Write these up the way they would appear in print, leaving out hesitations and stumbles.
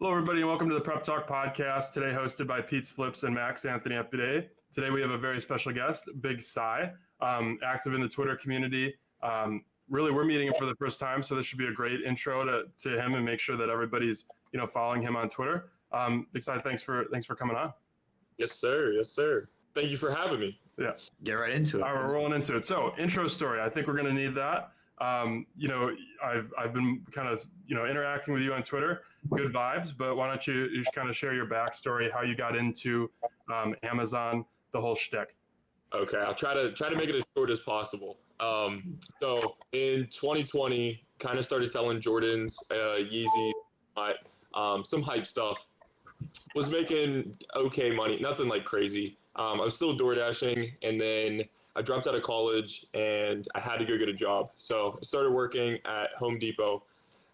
Hello, everybody, and welcome to the Prep Talk podcast. Today, hosted by Pete's Flips and Max Anthony FBA. Today, we have a very special guest, Big Cy, active in the Twitter community. Really, we're meeting him for the first time, so this should be a great intro to him and make sure that everybody's following him on Twitter. Big Cy, thanks for coming on. Yes, sir. Yes, sir. Thank you for having me. Yeah, get right into it. All right, we're rolling into it. So, intro story. I think we're going to need that. I've been kind of interacting with you on Twitter, good vibes. But why don't you just kind of share your backstory, how you got into Amazon, the whole shtick. Okay, I'll try to make it as short as possible. So in 2020, kind of started selling Jordans, Yeezy, some hype stuff. Was making okay money, nothing like crazy. I was still door dashing, and then I dropped out of college and I had to go get a job. So I started working at Home Depot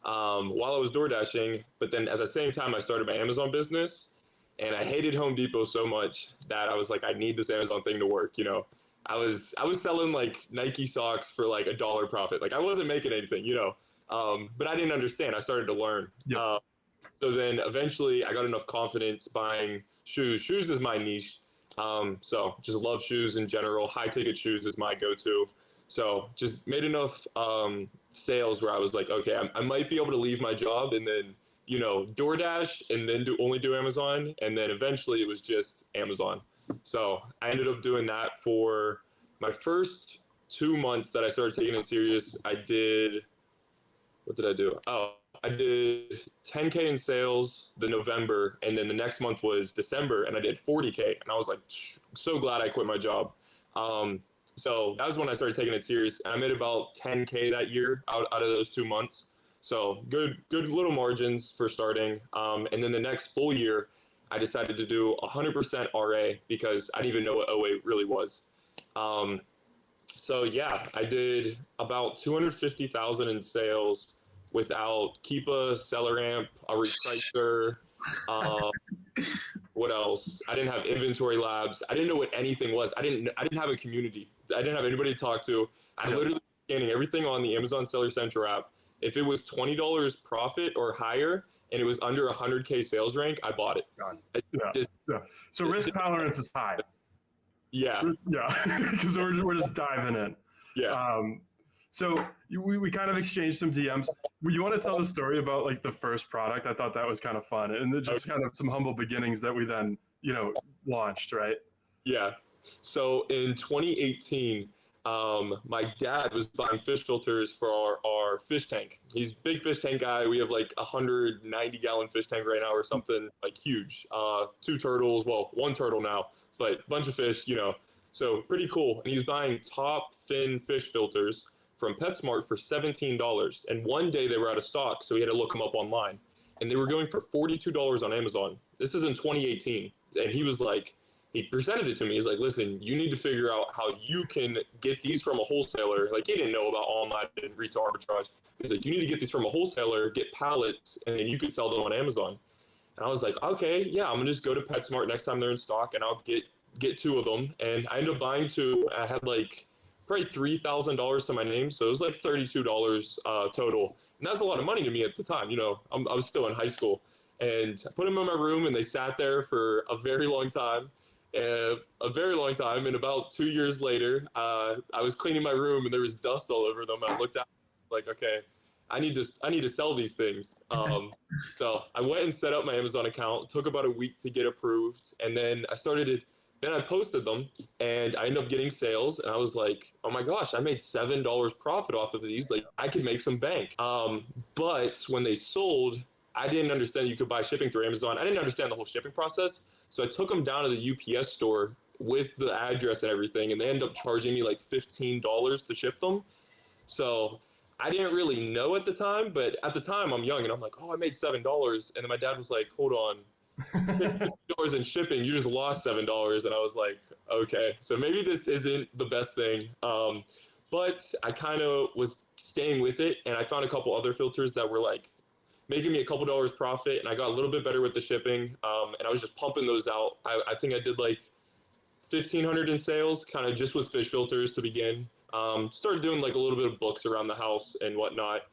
while I was door dashing. But then at the same time, I started my Amazon business, and I hated Home Depot so much that I was like, I need this Amazon thing to work. I was selling like Nike socks for like $1 profit. Like I wasn't making anything, but I didn't understand. I started to learn. Yep. So then eventually I got enough confidence buying shoes. Shoes is my niche. So just love shoes in general. High ticket shoes is my go-to. So just made enough sales where I was like, okay, I might be able to leave my job and then, DoorDash and then only do Amazon. And then eventually it was just Amazon. So I ended up doing that for my first 2 months that I started taking it serious. What did I do? I did 10K in sales the November, and then the next month was December, and I did 40K. And I was like, so glad I quit my job. So that was when I started taking it serious. And I made about 10K that year out of those 2 months. So good little margins for starting. And then the next full year, I decided to do 100% RA because I didn't even know what OA really was. So yeah, I did about 250,000 in sales without Keepa, SellerAmp, a repricer. What else? I didn't have inventory labs. I didn't know what anything was. I didn't have a community. I didn't have anybody to talk to. I literally was scanning everything on the Amazon Seller Center app. If it was $20 profit or higher and it was under 100K sales rank, I bought it. So risk tolerance is high. Yeah. Yeah, because we're just diving in. Yeah. So we kind of exchanged some DMs. You want to tell the story about like the first product? I thought that was kind of fun, and just kind of some humble beginnings that we then launched, right? Yeah. So in 2018, my dad was buying fish filters for our fish tank. He's a big fish tank guy. We have like 190-gallon fish tank right now or something, like huge. 2 turtles, well, 1 turtle now, but a bunch of fish, So pretty cool. And he was buying top fin fish filters from PetSmart for $17. And one day they were out of stock, so he had to look them up online. And they were going for $42 on Amazon. This is in 2018. And he was like, he presented it to me. He's like, listen, you need to figure out how you can get these from a wholesaler. Like, he didn't know about online and retail arbitrage. He's like, you need to get these from a wholesaler, get pallets, and then you could sell them on Amazon. And I was like, okay, yeah, I'm going to just go to PetSmart next time they're in stock, and I'll get 2 of them. And I ended up buying 2. I had like probably $3,000 to my name. So it was like $32 total. And that's a lot of money to me at the time. I was still in high school. And I put them in my room, and they sat there for a very long time. And about 2 years later, I was cleaning my room, and there was dust all over them. I looked out, like, okay, I need to sell these things. So I went and set up my Amazon account. It took about a week to get approved. And then I posted them, and I ended up getting sales, and I was like, oh my gosh, I made $7 profit off of these. Like, I could make some bank. But when they sold, I didn't understand you could buy shipping through Amazon. I didn't understand the whole shipping process. So I took them down to the UPS store with the address and everything, and they ended up charging me like $15 to ship them. So I didn't really know at the time, but at the time I'm young, and I'm like, oh, I made $7. And then my dad was like, hold on. $50 in shipping, you just lost $7. And I was like, okay, so maybe this isn't the best thing. But I kind of was staying with it, and I found a couple other filters that were like making me a couple dollars profit, and I got a little bit better with the shipping, and I was just pumping those out. I think I did like 1,500 in sales, kind of just with fish filters to begin. Started doing like a little bit of books around the house and whatnot.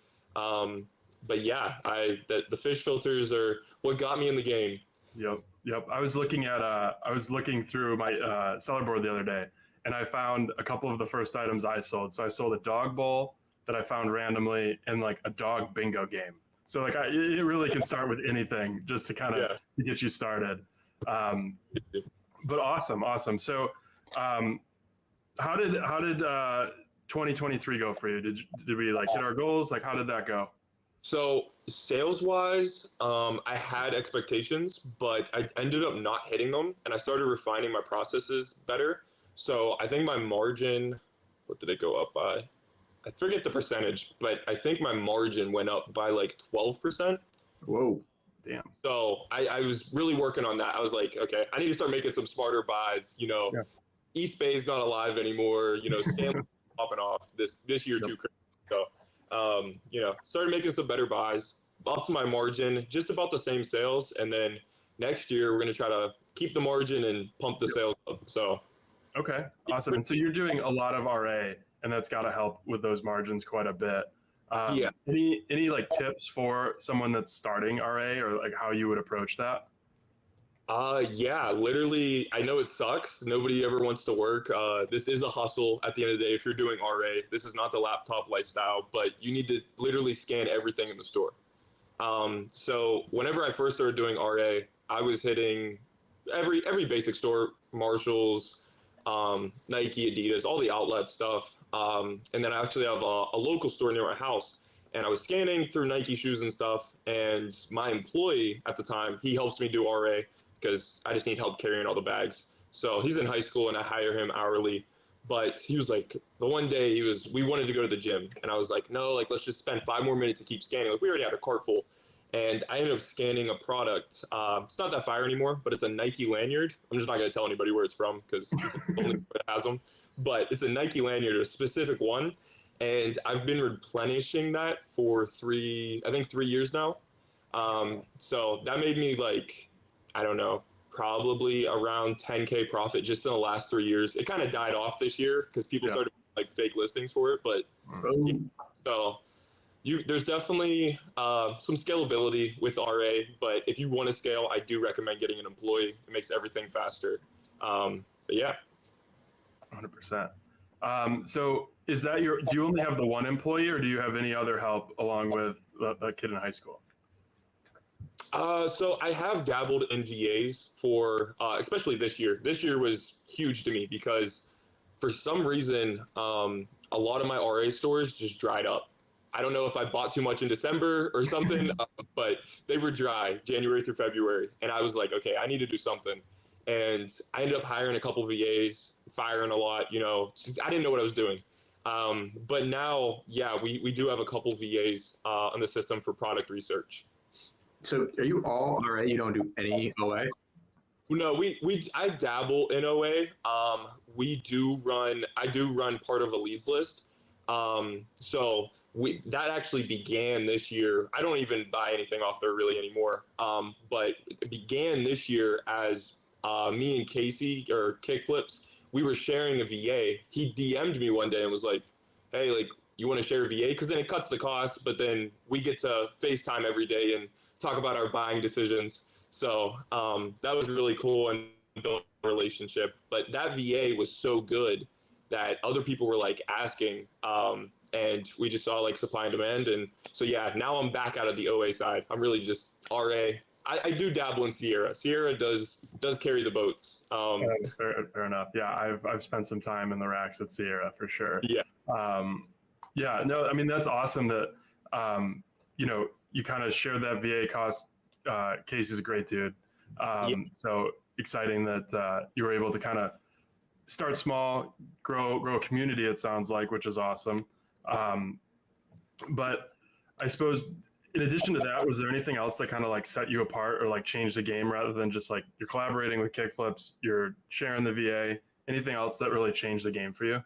but yeah, the fish filters are what got me in the game. Yep. I was looking through my seller board the other day, and I found a couple of the first items I sold. So I sold a dog bowl that I found randomly, and like a dog bingo game. So like it really can start with anything just to kind of get you started. But awesome. So how did 2023 go for you? Did we like hit our goals? Like how did that go? So sales wise, I had expectations, but I ended up not hitting them, and I started refining my processes better. So I think my margin, what did it go up by? I forget the percentage, but I think my margin went up by like 12%. Whoa, damn. So I was really working on that. I was like, okay, I need to start making some smarter buys. East Bay's not alive anymore. Sam popping off this year too. So, started making some better buys, up to my margin, just about the same sales. And then next year, we're going to try to keep the margin and pump the sales up. So, okay, awesome. And so you're doing a lot of RA, and that's got to help with those margins quite a bit. Any like tips for someone that's starting RA, or like how you would approach that? Yeah, literally, I know it sucks. Nobody ever wants to work. This is a hustle at the end of the day. If you're doing RA, this is not the laptop lifestyle, but you need to literally scan everything in the store. So whenever I first started doing RA, I was hitting every basic store, Marshalls, Nike, Adidas, all the outlet stuff. And then I actually have a local store near my house. And I was scanning through Nike shoes and stuff. And my employee at the time, he helps me do RA because I just need help carrying all the bags. So he's in high school and I hire him hourly. But he was like, the one day we wanted to go to the gym. And I was like, no, like, let's just spend 5 more minutes to keep scanning. Like, we already had a cart full. And I ended up scanning a product. It's not that fire anymore, but it's a Nike lanyard. I'm just not going to tell anybody where it's from because it's the only one that has them. But it's a Nike lanyard, a specific one. And I've been replenishing that for 3 years now. So that made me like, I don't know, probably around 10K profit just in the last 3 years. It kind of died off this year because people started like fake listings for it. But so there's definitely some scalability with RA. But if you want to scale, I do recommend getting an employee. It makes everything faster. But yeah. 100%. So is that do you only have the one employee, or do you have any other help along with the kid in high school? So I have dabbled in VAs for, especially this year. This year was huge to me because for some reason, a lot of my RA stores just dried up. I don't know if I bought too much in December or something, but they were dry January through February. And I was like, okay, I need to do something. And I ended up hiring a couple VAs, firing a lot, I didn't know what I was doing. But now, we do have a couple VAs on the system for product research. So are you all RA? You don't do any OA? No, I dabble in OA. I do run part of a leads list. So that actually began this year. I don't even buy anything off there really anymore. But it began this year as me and Casey or Kickflips, we were sharing a VA. He DM'd me one day and was like, hey, like, you want to share a VA? Because then it cuts the cost, but then we get to FaceTime every day and talk about our buying decisions. So that was really cool and built a relationship. But that VA was so good that other people were like asking, and we just saw like supply and demand. And so, now I'm back out of the OA side. I'm really just RA. I do dabble in Sierra. Sierra does carry the boats. Fair enough. Yeah, I've spent some time in the racks at Sierra for sure. Yeah. No, I mean, that's awesome that, you kind of shared that VA cost. Casey's a great dude. So exciting that you were able to kind of start small, grow a community, it sounds like, which is awesome. But I suppose in addition to that, was there anything else that kind of like set you apart or like changed the game rather than just like you're collaborating with Kickflips, you're sharing the VA, anything else that really changed the game for you?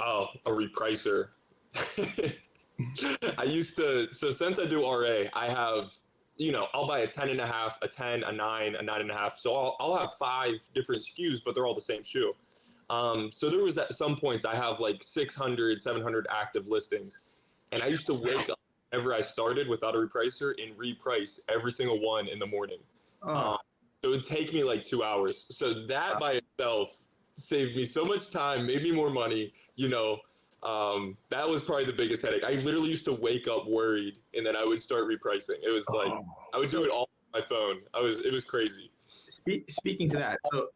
Oh, a repricer. So since I do RA, I have, I'll buy a 10.5, a 10, a 9, a 9.5. So I'll have 5 different SKUs, but they're all the same shoe. So there was at some points I have like 600, 700 active listings. And I used to wake up ever I started without a repricer and reprice every single one in the morning. Oh, So it would take me like 2 hours. So that by itself saved me so much time, made me more money. That was probably the biggest headache. I literally used to wake up worried, and then I would start repricing. It was like I would do it all on my phone. It was crazy. Speaking to that, so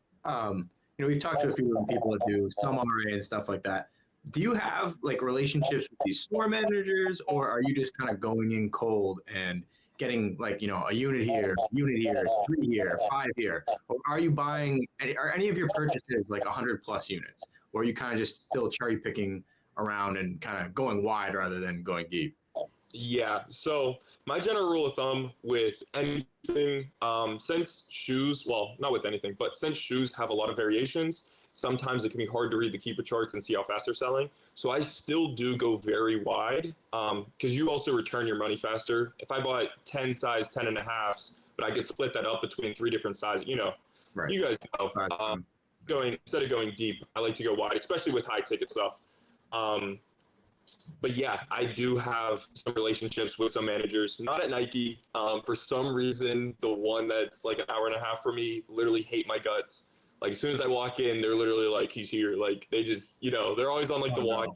we've talked to a few people that do some RA and stuff like that. Do you have like relationships with these store managers, or are you just kind of going in cold and getting like a unit here, 3 here, 5 here, or are you buying? Are any of your purchases like 100+ units, or are you kind of just still cherry picking around and kind of going wide rather than going deep? Yeah. So my general rule of thumb with anything, since shoes, well, not with anything, but since shoes have a lot of variations, sometimes it can be hard to read the keeper charts and see how fast they're selling. So I still do go very wide, because you also return your money faster. If I bought 10 size 10 and a halves, but I could split that up between 3 different sizes, Right. you guys know, instead of going deep, I like to go wide, especially with high ticket stuff. But yeah, I do have some relationships with some managers, not at Nike. For some reason, the one that's like an hour and a half for me literally hate my guts. Like as soon as I walk in, they're literally like, he's here. Like they just, they're always on like the walk.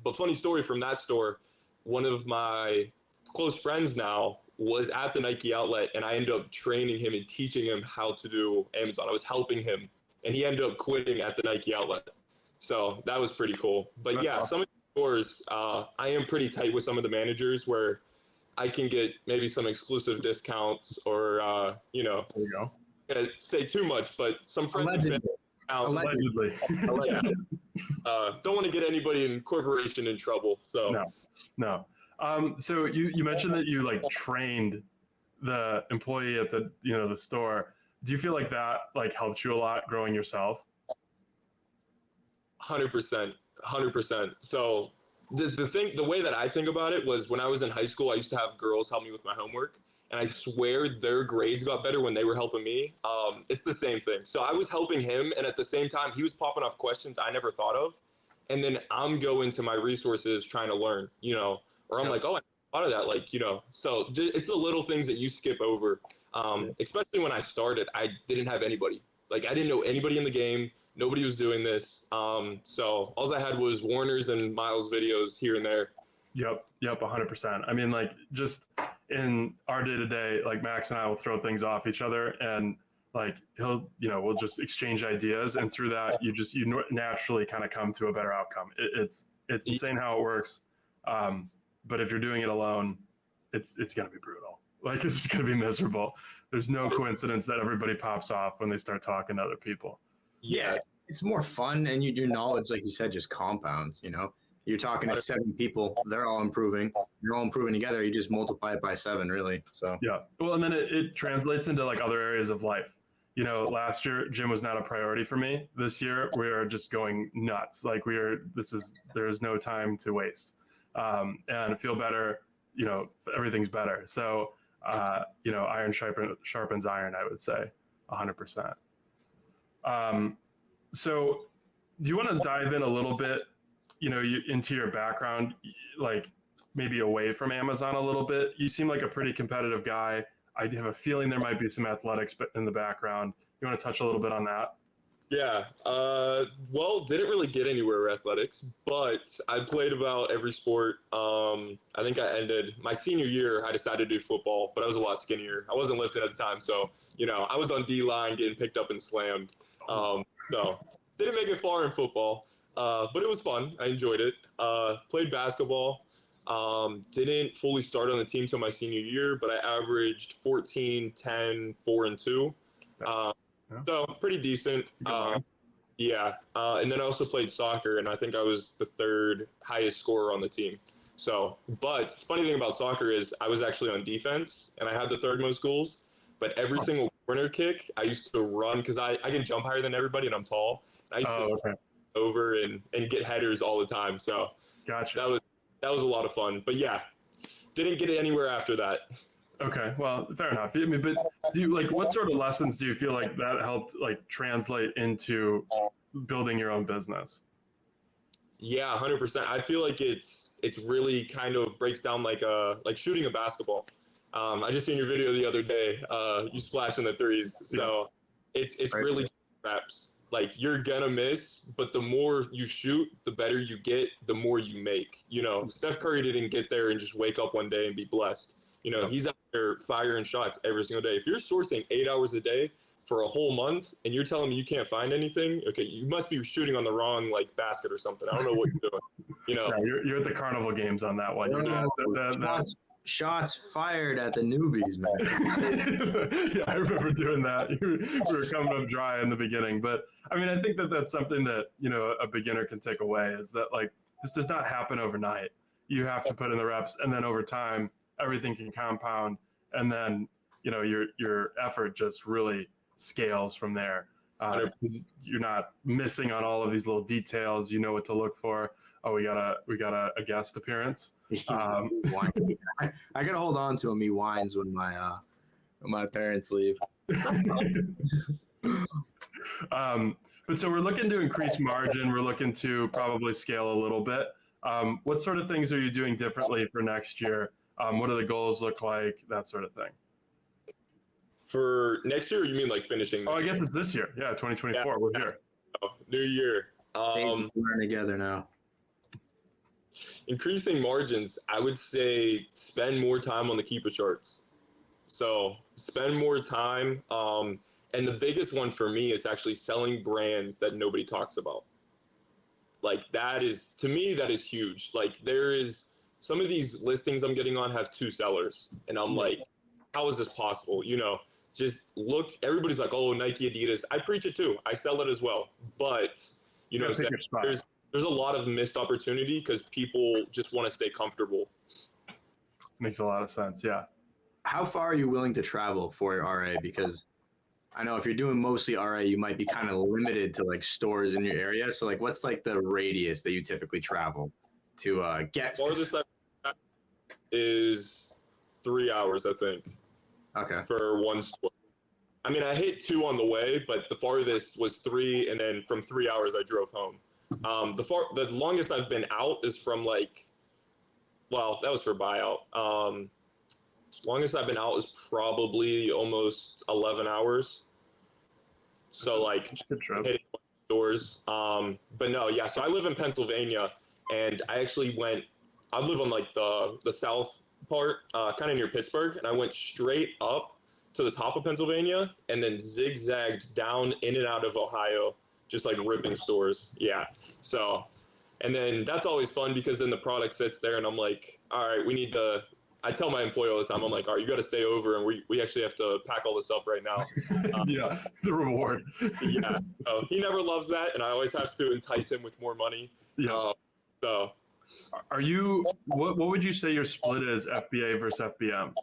But funny story from that store, one of my close friends now was at the Nike outlet, and I ended up training him and teaching him how to do Amazon. I was helping him, and he ended up quitting at the Nike outlet. So that was pretty cool. But That's yeah, awesome. some of the stores, I am pretty tight with some of the managers where I can get maybe some exclusive discounts or, There you go. say too much, but some friends and Allegedly. Allegedly. don't want to get anybody in corporation in trouble. So No. So you mentioned that you like trained the employee at the store. Do you feel like that like helped you a lot growing yourself? 100%. So the way that I think about it was when I was in high school, I used to have girls help me with my homework, and I swear their grades got better when they were helping me. It's the same thing. So I was helping him, and at the same time, he was popping off questions I never thought of, and then I'm going to my resources trying to learn, or I'm like, oh, I thought of that, So it's the little things that you skip over. Especially when I started, I didn't have anybody. Like I didn't know anybody in the game. Nobody was doing this. So all I had was Warner's and Miles videos here and there. Yep, 100%. I mean, like just in our day to day, like Max and I will throw things off each other, and like we'll just exchange ideas, and through that, you naturally kind of come to a better outcome. It's insane how it works. But if you're doing it alone, it's going to be brutal. Like it's just going to be miserable. There's no coincidence that everybody pops off when they start talking to other people. Yeah, it's more fun, and your knowledge, like you said, just compounds. You're talking to 7 people; they're all improving. You're all improving together. You just multiply it by 7, really. So yeah, well, and then it translates into like other areas of life. Last year gym was not a priority for me. This year we are just going nuts. Like there is no time to waste, and feel better. Everything's better. So iron sharpens iron. I would say 100%. So do you want to dive in a little bit, into your background, like maybe away from Amazon a little bit? You seem like a pretty competitive guy. I have a feeling there might be some athletics in the background. You want to touch a little bit on that? Yeah. Well, didn't really get anywhere with athletics, but I played about every sport. I think I ended my senior year. I decided to do football, but I was a lot skinnier. I wasn't lifting at the time, so I was on D line getting picked up and slammed. So didn't make it far in football, but it was fun. I enjoyed it. Played basketball. Didn't fully start on the team till my senior year, but I averaged 14, 10, 4, and 2. So pretty decent. Yeah. And then I also played soccer, and I think I was the 3rd highest scorer on the team. So, but the funny thing about soccer is I was actually on defense, and I had the 3rd most goals. But every single corner kick, I used to run because I can jump higher than everybody, and I'm tall. And I used to over and get headers all the time. So gotcha. That was a lot of fun. But yeah, didn't get anywhere after that. Okay, well, fair enough. I mean, but do you what sort of lessons do you feel like that helped translate into building your own business? Yeah, 100%. I feel like it's it's really kind of breaks down like shooting a basketball. I just seen your video the other day. You splashing the threes, so it's really reps. Like you're gonna miss, but the more you shoot, the better you get, the more you make. You know, Steph Curry didn't get there and just wake up one day and be blessed. You know, he's out there firing shots every single day. If you're sourcing 8 hours a day for a whole month and you're telling me you can't find anything, okay, you must be shooting on the wrong like basket or something. I don't know what you're doing. You know, yeah, you're at the carnival games on that one. Shots fired at the newbies, man. Yeah, I remember doing that. We were coming up dry in the beginning, but I mean, I think that that's something that, you know, a beginner can take away is that like this does not happen overnight. You have to put in the reps, and then over time, everything can compound, and then you know your effort just really scales from there. You're not missing on all of these little details. You know what to look for. Oh, we got a guest appearance. I gotta hold on to him. He whines when my parents leave. But so we're looking to increase margin. We're looking to probably scale a little bit. What sort of things are you doing differently for next year? What do the goals look like? That sort of thing. For next year, you mean like finishing? Oh, I guess it's this year. Yeah, 2024. Yeah. We're here. New year. We're together now. Increasing margins, I would say spend more time on the keeper charts. So spend more time. And the biggest one for me is actually selling brands that nobody talks about. Like that is, to me, that is huge. Like there is some of these listings I'm getting on have 2 sellers. And I'm like, how is this possible? You know, just look, everybody's like, oh, Nike, Adidas. I preach it too. I sell it as well. But, you know, there's a lot of missed opportunity because people just want to stay comfortable. Makes a lot of sense. Yeah. How far are you willing to travel for your RA? Because I know if you're doing mostly RA, you might be kind of limited to like stores in your area. So like, what's like the radius that you typically travel to get? Farthest is 3 hours, I think. Okay. For one store. I mean, I hit 2 on the way, but the farthest was 3, and then from 3 hours I drove home. The longest I've been out is from like, well, that was for buyout. Longest I've been out is probably almost 11 hours. So like hitting stores. But no, yeah. So I live in Pennsylvania, and I actually I live on like the south part, kind of near Pittsburgh, and I went straight up to the top of Pennsylvania and then zigzagged down in and out of Ohio, just like ripping stores. Yeah. So, and then that's always fun because then the product sits there and I'm like, all right, I tell my employee all the time, I'm like, all right, you got to stay over and we actually have to pack all this up right now. Yeah, the reward. Yeah. So he never loves that. And I always have to entice him with more money. Yeah. So. What would you say your split is, FBA versus FBM?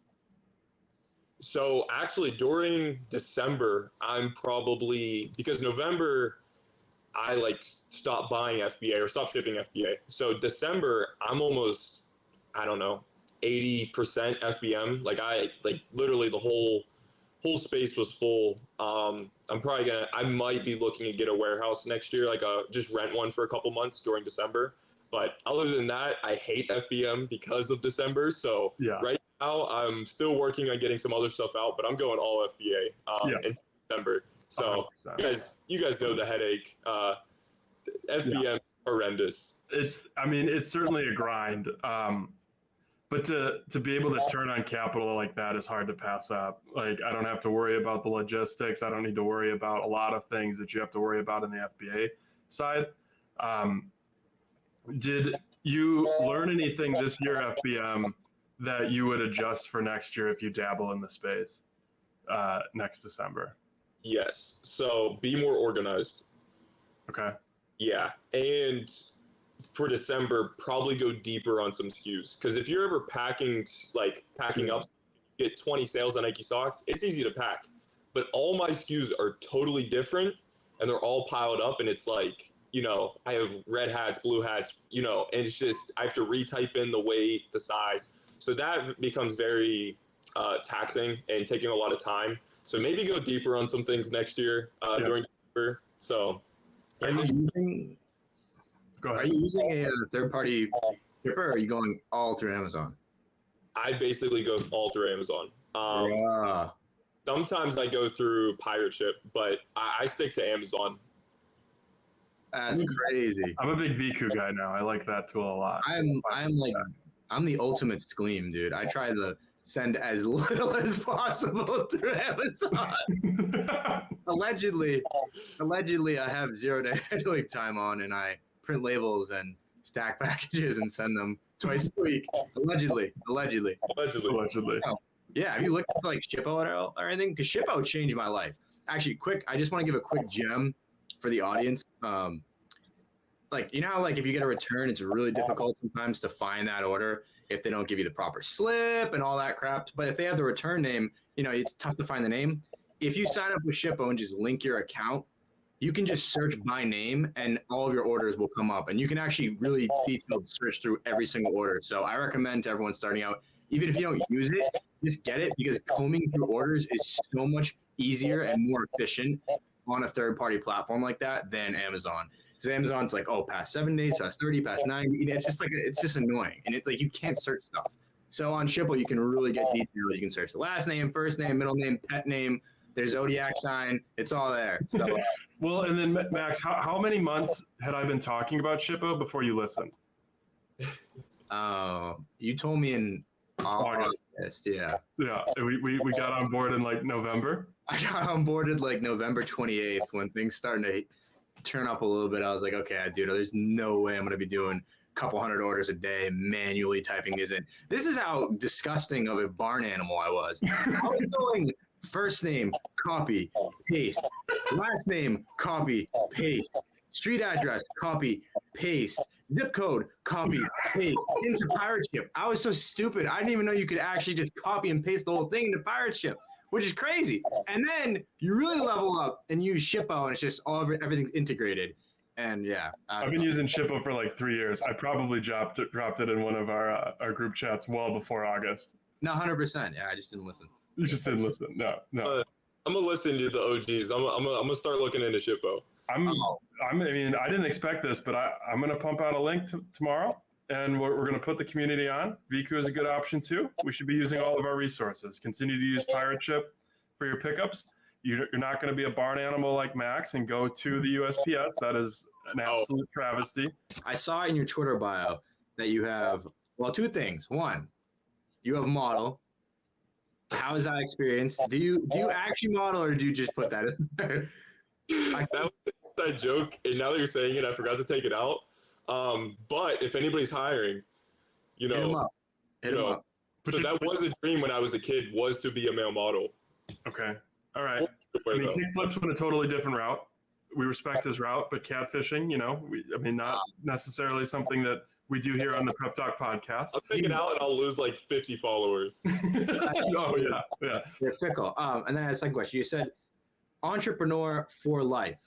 So actually during December, I'm probably, because November, I like stopped buying FBA or stopped shipping FBA. So December, I'm almost, I don't know, 80% FBM. Like literally the whole space was full. I might be looking to get a warehouse next year, like just rent one for a couple months during December. But other than that, I hate FBM because of December. So right now, I'm still working on getting some other stuff out, but I'm going all FBA in December. So you guys know the headache. FBM is horrendous. It's certainly a grind. But to be able to turn on capital like that is hard to pass up. Like I don't have to worry about the logistics. I don't need to worry about a lot of things that you have to worry about in the FBA side. Did you learn anything this year, FBM, that you would adjust for next year if you dabble in the space next December? Yes. So be more organized. Okay. Yeah. And for December, probably go deeper on some SKUs. Because if you're ever packing up, get 20 sales on Nike socks, it's easy to pack. But all my SKUs are totally different, and they're all piled up, and it's like, you know, I have red hats, blue hats, you know, and it's just, I have to retype in the weight, the size. So that becomes very taxing and taking a lot of time. So maybe go deeper on some things next year during December. So Are you using a third-party shipper, or are you going all through Amazon? I basically go all through Amazon. Yeah. Sometimes I go through Pirate Ship, but I stick to Amazon. That's crazy. I'm a big Viku guy now. I like that tool a lot. I'm the ultimate Scleam, dude. I try to send as little as possible through Amazon. Allegedly, I have 0-day handling time on, and I print labels and stack packages and send them twice a week. Allegedly. Allegedly. Oh, yeah, have you looked into like Shippo or anything? Because Shippo changed my life. Actually, I just want to give a quick gem for the audience. Like, you know how like if you get a return, it's really difficult sometimes to find that order if they don't give you the proper slip and all that crap. But if they have the return name, you know, it's tough to find the name. If you sign up with Shippo and just link your account, you can just search by name and all of your orders will come up. And you can actually really detailed search through every single order. So I recommend to everyone starting out, even if you don't use it, just get it, because combing through orders is so much easier and more efficient on a third-party platform like that than Amazon. Because Amazon's like, oh, past 7 days, past 30, past 90. It's just like it's just annoying, and it's like you can't search stuff. So on Shippo, you can really get detailed. You can search the last name, first name, middle name, pet name. There's zodiac sign. It's all there. So, well, and then Max, how many months had I been talking about Shippo before you listened? You told me in August. Yeah. Yeah. We got on board in like November. I got onboarded like November 28th when things started to turn up a little bit. I was like, okay, dude, there's no way I'm going to be doing a couple hundred orders a day manually typing these in. This is how disgusting of a barn animal I was. I was going first name, copy, paste. Last name, copy, paste. Street address, copy, paste. Zip code, copy, paste. Into Pirate Ship. I was so stupid. I didn't even know you could actually just copy and paste the whole thing into Pirate Ship, which is crazy. And then you really level up and use Shippo, and it's just everything's integrated. And yeah, I've been using Shippo for like 3 years. I probably dropped it in one of our group chats well before August. No, 100%. Yeah, I just didn't listen. You just didn't listen. No. I'm gonna listen to the OGs. I'm gonna start looking into Shippo. I mean, I didn't expect this, but I'm gonna pump out a link tomorrow, and we're gonna put the community on. Viku is a good option too. We should be using all of our resources. Continue to use Pirate Ship for your pickups. You're not going to be a barn animal like Max and go to the USPS. That is an absolute travesty. I saw in your Twitter bio that you have, well, two things. One, you have model. How is that experience? Do you actually model, or do you just put that in there? That was that joke, and now that you're saying it, I forgot to take it out. But if anybody's hiring, hit them up. So that was a dream when I was a kid, was to be a male model. Okay. All right. I mean, Kickflip's went a totally different route. We respect his route, but catfishing, not necessarily something that we do here on the Prep Talk podcast. I'll take it out and I'll lose like 50 followers. Oh, yeah. You're fickle. And then I had a second question. You said entrepreneur for life.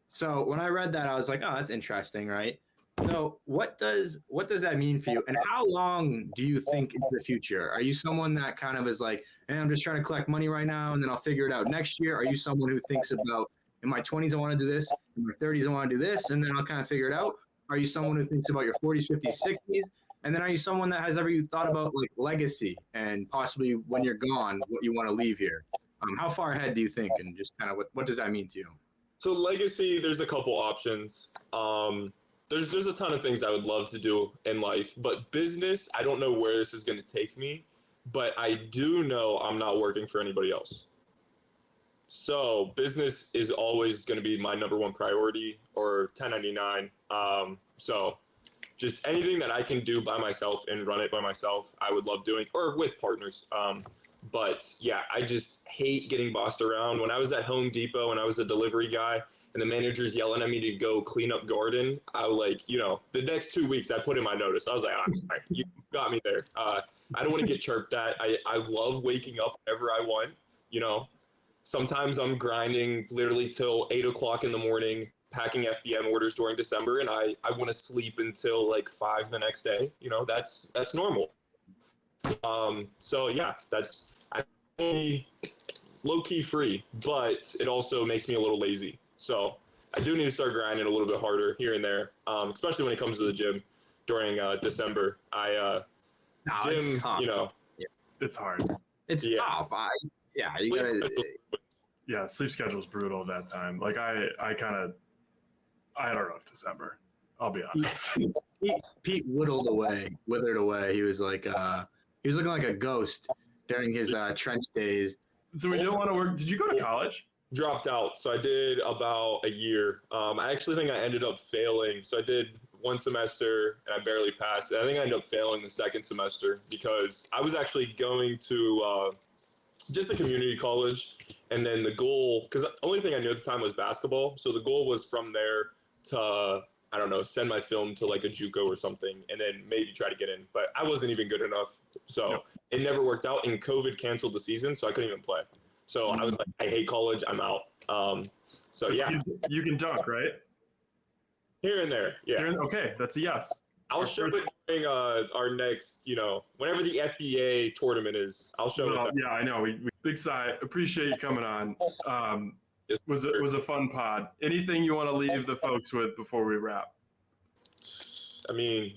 So when I read that, I was like, oh, that's interesting, right? So what does that mean for you? And how long do you think into the future? Are you someone that kind of is like, hey, I'm just trying to collect money right now and then I'll figure it out next year? Are you someone who thinks about, in my 20s, I want to do this, in my 30s, I want to do this, and then I'll kind of figure it out? Are you someone who thinks about your 40s, 50s, 60s? And then are you someone that has ever thought about like legacy and possibly when you're gone, what you want to leave here? How far ahead do you think? And just kind of what does that mean to you? So legacy, there's a couple options. There's a ton of things I would love to do in life, but business, I don't know where this is going to take me, but I do know I'm not working for anybody else. So business is always going to be my number one priority, or 1099. So just anything that I can do by myself and run it by myself, I would love doing, or with partners. But yeah, I just hate getting bossed around. When I was at Home Depot and I was a delivery guy and the manager's yelling at me to go clean up garden, I like, the next 2 weeks I put in my notice. I was like, you got me there. I don't want to get chirped at. I love waking up whenever I want, Sometimes I'm grinding literally till 8 o'clock in the morning, packing FBM orders during December, and I want to sleep until like 5 the next day. That's normal. So yeah, that's low-key free, but it also makes me a little lazy. So I do need to start grinding a little bit harder here and there, especially when it comes to the gym. during December. Gym, it's tough. you know, It's hard. It's Yeah. tough. You gotta. Yeah, sleep schedule's brutal at that time. Like I kind of, I had a rough December. I'll be honest. Pete withered away. He was like, he was looking like a ghost during his trench days. So we didn't want to work. Did you go to college? dropped out. So I did about a year. I actually think I ended up failing. So I did one semester and I barely passed. And I think I ended up failing the second semester because I was actually going to just a community college. And then the goal, because the only thing I knew at the time was basketball. So the goal was from there to, I don't know, send my film to like a JUCO or something and then maybe try to get in. But I wasn't even good enough. So it never worked out. And COVID canceled the season. So I couldn't even play. So I was like, I hate college. I'm out. So yeah. You can dunk, right? Here and there. Yeah. Okay, that's a yes. I'll show it during our next, whenever the FBA tournament is. I'll show it. Yeah, I know. We Big Cy, appreciate you coming on. Yes, was a fun pod. Anything you want to leave the folks with before we wrap? I mean,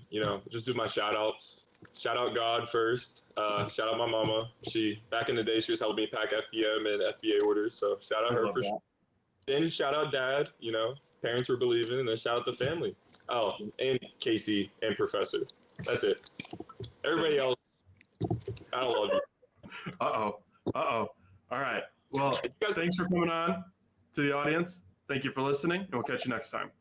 just do my shout outs. Shout out God first. Shout out my mama. Back in the day, she was helping me pack FBM and FBA orders. So shout out her for sure. Then shout out Dad. Parents were believing, and then shout out the family. Oh, and Casey and Professor. That's it. Everybody else, I love you. Uh-oh. All right. Well, thanks for coming on to the audience. Thank you for listening, and we'll catch you next time.